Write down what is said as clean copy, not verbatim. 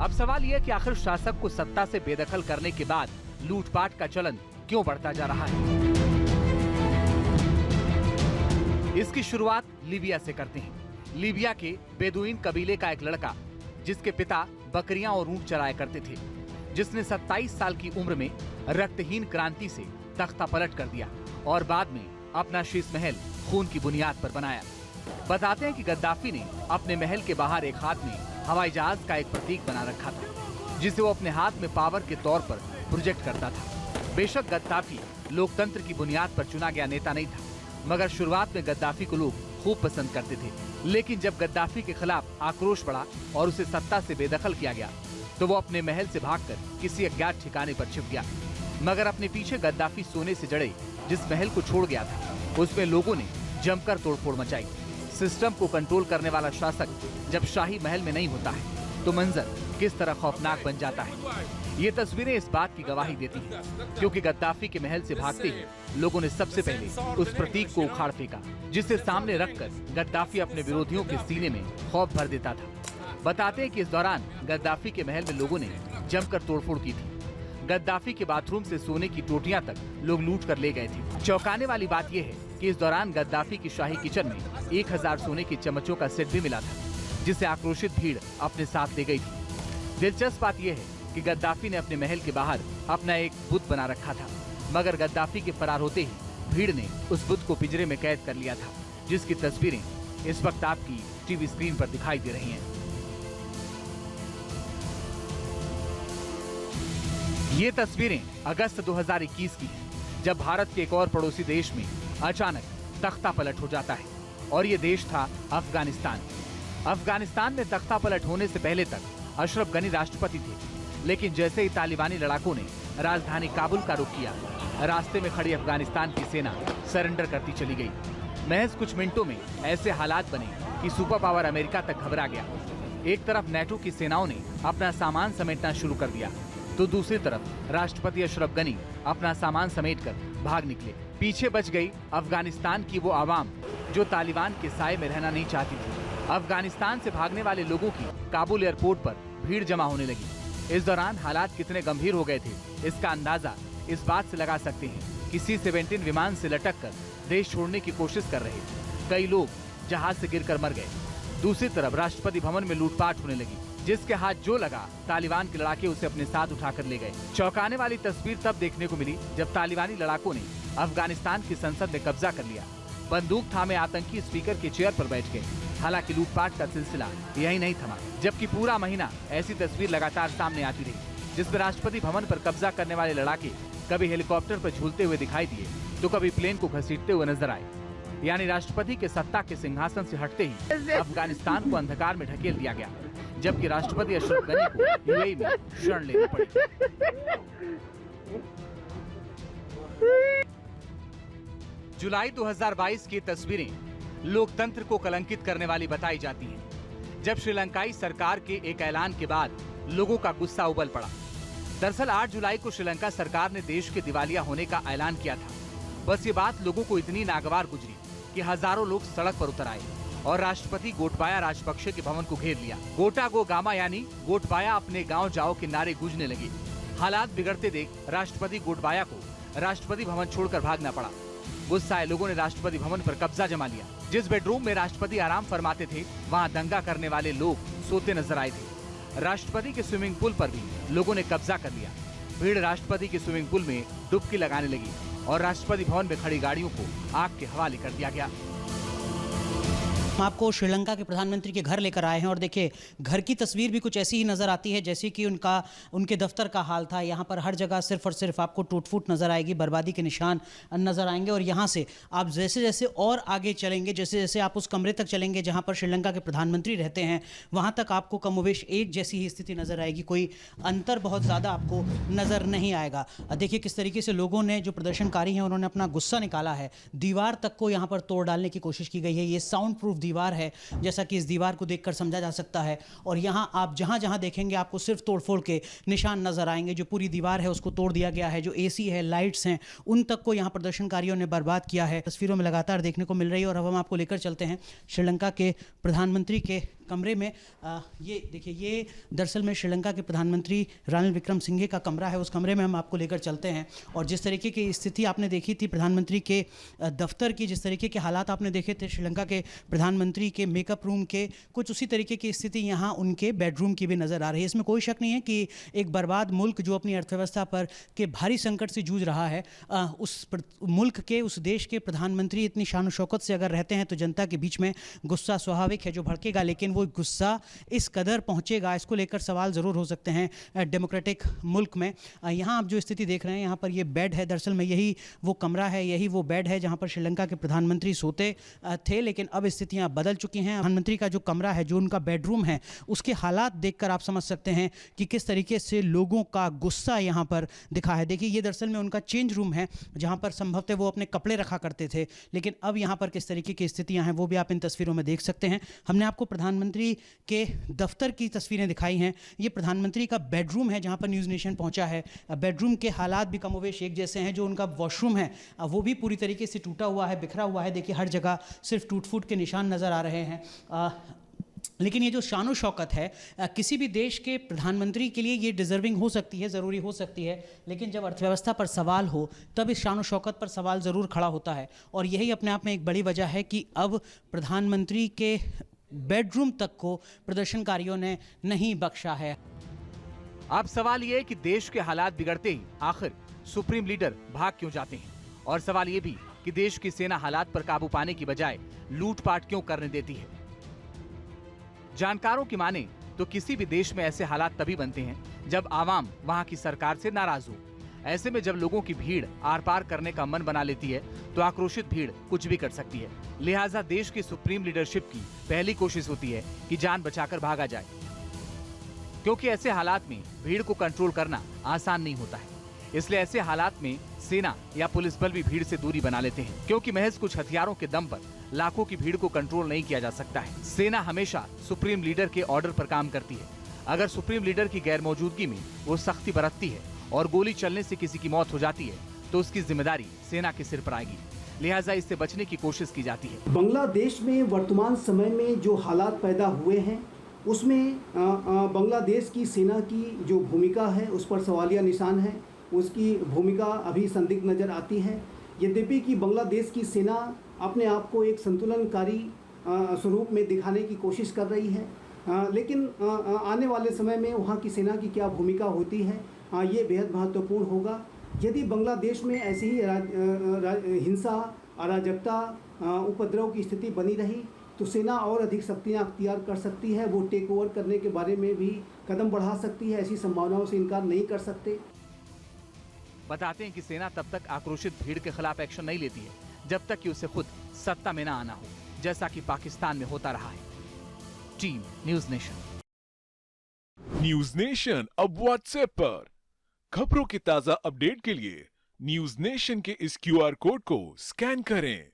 अब सवाल यह कि आखिर शासक को सत्ता से बेदखल करने के बाद लूटपाट का चलन क्यों बढ़ता जा रहा है। इसकी शुरुआत लीबिया से करते हैं। लीबिया के बेदुइन कबीले का एक लड़का, जिसके पिता बकरियां और ऊंट चराया करते थे, जिसने 27 साल की उम्र में रक्तहीन क्रांति से तख्ता पलट कर दिया और बाद में अपना शीश महल खून की बुनियाद पर बनाया। बताते हैं कि गद्दाफी ने अपने महल के बाहर एक हाथ में हवाई जहाज का एक प्रतीक बना रखा था, जिसे वो अपने हाथ में पावर के तौर पर प्रोजेक्ट करता था। बेशक गद्दाफी लोकतंत्र की बुनियाद पर चुना गया नेता नहीं था, मगर शुरुआत में गद्दाफी को लोग खूब पसंद करते थे। लेकिन जब गद्दाफी के खिलाफ आक्रोश बढ़ा और उसे सत्ता से बेदखल किया गया, तो वो अपने महल से भागकर किसी अज्ञात ठिकाने पर छिप गया। मगर अपने पीछे गद्दाफी सोने से जड़े जिस महल को छोड़ गया था, उसमें लोगों ने जमकर तोड़फोड़ मचाई। सिस्टम को कंट्रोल करने वाला शासक जब शाही महल में नहीं होता है, तो मंजर किस तरह खौफनाक बन जाता है। ये तस्वीरें इस बात की गवाही देती हैं, क्योंकि गद्दाफी के महल से भागते ही लोगों ने सबसे पहले उस प्रतीक को उखाड़ फेंका, जिसे सामने रखकर गद्दाफी अपने विरोधियों के सीने में खौफ भर देता था। बताते हैं कि इस दौरान गद्दाफी के महल में लोगों ने जमकर तोड़फोड़ की थी। गद्दाफी के बाथरूम से सोने की टोटियां तक लोग लूट कर ले गए थे। चौंकाने वाली बात यह है कि इस दौरान गद्दाफी की शाही किचन में 1000 सोने की चम्मचों का सेट भी मिला था, जिसे आक्रोशित भीड़ अपने साथ ले गई थी। दिलचस्प बात यह है कि गद्दाफी ने अपने महल के बाहर अपना एक बुत बना रखा था, मगर गद्दाफी के फरार होते ही भीड़ ने उस बुत को पिंजरे में कैद कर लिया था, जिसकी तस्वीरें इस वक्त आपकी टीवी स्क्रीन पर दिखाई दे रही हैं। ये तस्वीरें अगस्त 2021 की हैं, जब भारत के एक और पड़ोसी देश में अचानक तख्ता पलट हो जाता है, और ये देश था अफगानिस्तान। अफगानिस्तान में तख्ता पलट होने से पहले तक अशरफ गनी राष्ट्रपति थे, लेकिन जैसे ही तालिबानी लड़ाकों ने राजधानी काबुल का रुख किया, रास्ते में खड़ी अफगानिस्तान की सेना सरेंडर करती चली गई। महज कुछ मिनटों में ऐसे हालात बने कि सुपर पावर अमेरिका तक घबरा गया। एक तरफ नेटो की सेनाओं ने अपना सामान समेटना शुरू कर दिया, तो दूसरी तरफ राष्ट्रपति अशरफ गनी अपना सामान समेटकर भाग निकले। पीछे बच गई अफगानिस्तान की वो आवाम जो तालिबान के साए में रहना नहीं चाहती थी। अफगानिस्तान से भागने वाले लोगों की काबुल एयरपोर्ट पर भीड़ जमा होने लगी। इस दौरान हालात कितने गंभीर हो गए थे, इसका अंदाजा इस बात से लगा सकते हैं कि C-17 विमान से लटककर देश छोड़ने की कोशिश कर रहे कई लोग जहाज से गिरकर मर गए। दूसरी तरफ राष्ट्रपति भवन में लूटपाट होने लगी, जिसके हाथ जो लगा तालिबान के लड़ाके उसे अपने साथ उठाकर ले गए। चौंकाने वाली तस्वीर तब देखने को मिली जब तालिबानी लड़ाकों ने अफगानिस्तान की संसद में कब्जा कर लिया। बंदूक थामे आतंकी स्पीकर के चेयर पर बैठ गए। हालांकि लूटपाट का सिलसिला यही नहीं थमा, जबकि पूरा महीना ऐसी तस्वीर लगातार सामने आती रही, जिसमें राष्ट्रपति भवन पर कब्जा करने वाले लड़ाके कभी हेलीकॉप्टर पर झूलते हुए दिखाई दिए, तो कभी प्लेन को घसीटते हुए नजर आए। यानी राष्ट्रपति के सत्ता के सिंहासन से हटते ही अफगानिस्तान को अंधकार में ढकेल दिया गया, जबकि राष्ट्रपति अशरफ गनी को यूएई में शरण लेनी पड़ी। जुलाई 2022 की तस्वीरें लोकतंत्र को कलंकित करने वाली बताई जाती हैं, जब श्रीलंकाई सरकार के एक ऐलान के बाद लोगों का गुस्सा उबल पड़ा। दरअसल 8 जुलाई को श्रीलंका सरकार ने देश के दिवालिया होने का ऐलान किया था। बस ये बात लोगों को इतनी नागवार गुजरी कि हजारों लोग सड़क पर उतर आए और राष्ट्रपति गोटबाया राजपक्षे के भवन को घेर लिया। गोटा गो गामा यानी गोटबाया अपने गांव जाओ के नारे गूंजने लगे। हालात बिगड़ते देख राष्ट्रपति गोटबाया को राष्ट्रपति भवन छोड़कर भागना पड़ा। गुस्साए लोगों ने राष्ट्रपति भवन पर कब्जा जमा लिया। जिस बेडरूम में राष्ट्रपति आराम फरमाते थे, वहां दंगा करने वाले लोग सोते नजर आए थे। राष्ट्रपति के स्विमिंग पूल पर भी लोगों ने कब्जा कर लिया। भीड़ राष्ट्रपति के स्विमिंग पूल में डुबकी लगाने लगी और राष्ट्रपति भवन में खड़ी गाड़ियों को आग के हवाले कर दिया गया। हम आपको श्रीलंका के प्रधानमंत्री के घर लेकर आए हैं और देखिए घर की तस्वीर भी कुछ ऐसी ही नज़र आती है जैसे कि उनके दफ्तर का हाल था। यहाँ पर हर जगह सिर्फ और सिर्फ आपको टूट फूट नज़र आएगी, बर्बादी के निशान नज़र आएंगे। और यहाँ से आप जैसे जैसे और आगे चलेंगे, जैसे जैसे आप उस कमरे तक चलेंगे जहाँ पर श्रीलंका के प्रधानमंत्री रहते हैं, वहाँ तक आपको कमोवेश एक जैसी ही स्थिति नज़र आएगी। कोई अंतर बहुत ज़्यादा आपको नज़र नहीं आएगा। देखिए किस तरीके से लोगों ने, जो प्रदर्शनकारी हैं, उन्होंने अपना गुस्सा निकाला है। दीवार तक को यहाँ पर तोड़ डालने की कोशिश की गई है। ये साउंड प्रूफ दीवार है, जैसा कि इस दीवार को देखकर समझा जा सकता है। और यहाँ आप जहाँ जहाँ देखेंगे आपको सिर्फ तोड़फोड़ के निशान नजर आएंगे। जो पूरी दीवार है उसको तोड़ दिया गया है, जो एसी है, लाइट्स हैं, उन तक को यहाँ प्रदर्शनकारियों ने बर्बाद किया है। तस्वीरों में लगातार देखने को मिल रही है। और अब हम आपको लेकर चलते हैं श्रीलंका के प्रधानमंत्री के कमरे में। ये देखिए, ये दरअसल में श्रीलंका के प्रधानमंत्री रानिल विक्रमसिंघे का कमरा है। उस कमरे में हम आपको लेकर चलते हैं। और जिस तरीके की स्थिति आपने देखी थी प्रधानमंत्री के दफ्तर की, जिस तरीके के हालात आपने देखे थे श्रीलंका के प्रधानमंत्री के मेकअप रूम के, कुछ उसी तरीके की स्थिति यहाँ उनके बेडरूम की भी नज़र आ रही है। इसमें कोई शक नहीं है कि एक बर्बाद मुल्क जो अपनी अर्थव्यवस्था पर के भारी संकट से जूझ रहा है, उस मुल्क के, उस देश के प्रधानमंत्री इतनी शान शौकत से अगर रहते हैं तो जनता के बीच में गुस्सा स्वाभाविक है जो भड़केगा। लेकिन वो गुस्सा इस कदर पहुंचेगा, इसको लेकर सवाल ज़रूर हो सकते हैं डेमोक्रेटिक मुल्क में। यहाँ आप जो स्थिति देख रहे हैं, यहाँ पर ये बेड है, दरअसल में यही वो कमरा है, यही वो बेड है जहाँ पर श्रीलंका के प्रधानमंत्री सोते थे। लेकिन अब स्थितियाँ बदल चुकी हैं। प्रधानमंत्री का जो कमरा है, जो उनका बेडरूम है, उसके हालात देखकर आप समझ सकते हैं कि किस तरीके से लोगों का गुस्सा यहाँ पर दिखा है। देखिए, ये दरअसल में उनका चेंज रूम है जहाँ पर संभवतः वो अपने कपड़े रखा करते थे। लेकिन अब यहाँ पर किस तरीके की स्थितियाँ हैं वो भी आप इन तस्वीरों में देख सकते हैं। हमने आपको प्रधानमंत्री के दफ्तर की तस्वीरें दिखाई हैं। ये प्रधानमंत्री का बेडरूम है जहाँ पर न्यूज़ नेशन पहुँचा है। बेडरूम के हालात भी कमोवेश एक जैसे हैं। जो उनका वॉशरूम है वो भी पूरी तरीके से टूटा हुआ है, बिखरा हुआ है। देखिए, हर जगह सिर्फ टूट फूट के निशान नज़र आ रहे हैं। लेकिन ये जो शान शौकत है, किसी भी देश के प्रधानमंत्री के लिए ये डिज़र्विंग हो सकती है, ज़रूरी हो सकती है। लेकिन जब अर्थव्यवस्था पर सवाल हो तब इस शान शौकत पर सवाल ज़रूर खड़ा होता है। और यही अपने आप में एक बड़ी वजह है कि अब प्रधानमंत्री के बेडरूम तक को प्रदर्शनकारियों ने नहीं बख्शा है। अब सवाल ये है कि देश के हालात बिगड़ते ही आखिर सुप्रीम लीडर भाग क्यों जाते हैं। और सवाल ये भी कि देश की सेना हालात पर काबू पाने की बजाय लूटपाट क्यों करने देती है। जानकारों की माने तो किसी भी देश में ऐसे हालात तभी बनते हैं जब आवाम वहां की सरकार से नाराज हो। ऐसे में जब लोगों की भीड़ आर पार करने का मन बना लेती है तो आक्रोशित भीड़ कुछ भी कर सकती है। लिहाजा देश की सुप्रीम लीडरशिप की पहली कोशिश होती है कि जान बचाकर भागा जाए, क्योंकि ऐसे हालात में भीड़ को कंट्रोल करना आसान नहीं होता है। इसलिए ऐसे हालात में सेना या पुलिस बल भी भीड़ से दूरी बना लेते हैं, क्योंकि महज कुछ हथियारों के दम पर लाखों की भीड़ को कंट्रोल नहीं किया जा सकता है। सेना हमेशा सुप्रीम लीडर के ऑर्डर पर काम करती है। अगर सुप्रीम लीडर की गैर मौजूदगी में वो सख्ती बरतती है और गोली चलने से किसी की मौत हो जाती है तो उसकी जिम्मेदारी सेना के सिर पर आएगी। लिहाजा इससे बचने की कोशिश की जाती है। बांग्लादेश में वर्तमान समय में जो हालात पैदा हुए हैं उसमें बांग्लादेश की सेना की जो भूमिका है उस पर सवालिया निशान है। उसकी भूमिका अभी संदिग्ध नज़र आती है। यद्यपि कि बांग्लादेश की सेना अपने आप को एक संतुलनकारी स्वरूप में दिखाने की कोशिश कर रही है, लेकिन आने वाले समय में वहाँ की सेना की क्या भूमिका होती है ये बेहद महत्वपूर्ण होगा। यदि बांग्लादेश में ऐसी ही हिंसा, अराजकता, उपद्रव की स्थिति बनी रही तो सेना और अधिक शक्तियाँ अख्तियार कर सकती है। वो टेक ओवर करने के बारे में भी कदम बढ़ा सकती है। ऐसी संभावनाओं से इनकार नहीं कर सकते। बताते हैं कि सेना तब तक आक्रोशित भीड़ के खिलाफ एक्शन नहीं लेती है जब तक कि उसे खुद सत्ता में न आना हो, जैसा कि पाकिस्तान में होता रहा है। Team news nation. News nation अब व्हाट्सएप पर खबरों की ताजा अपडेट के लिए न्यूज़ नेशन के इस QR कोड को स्कैन करें।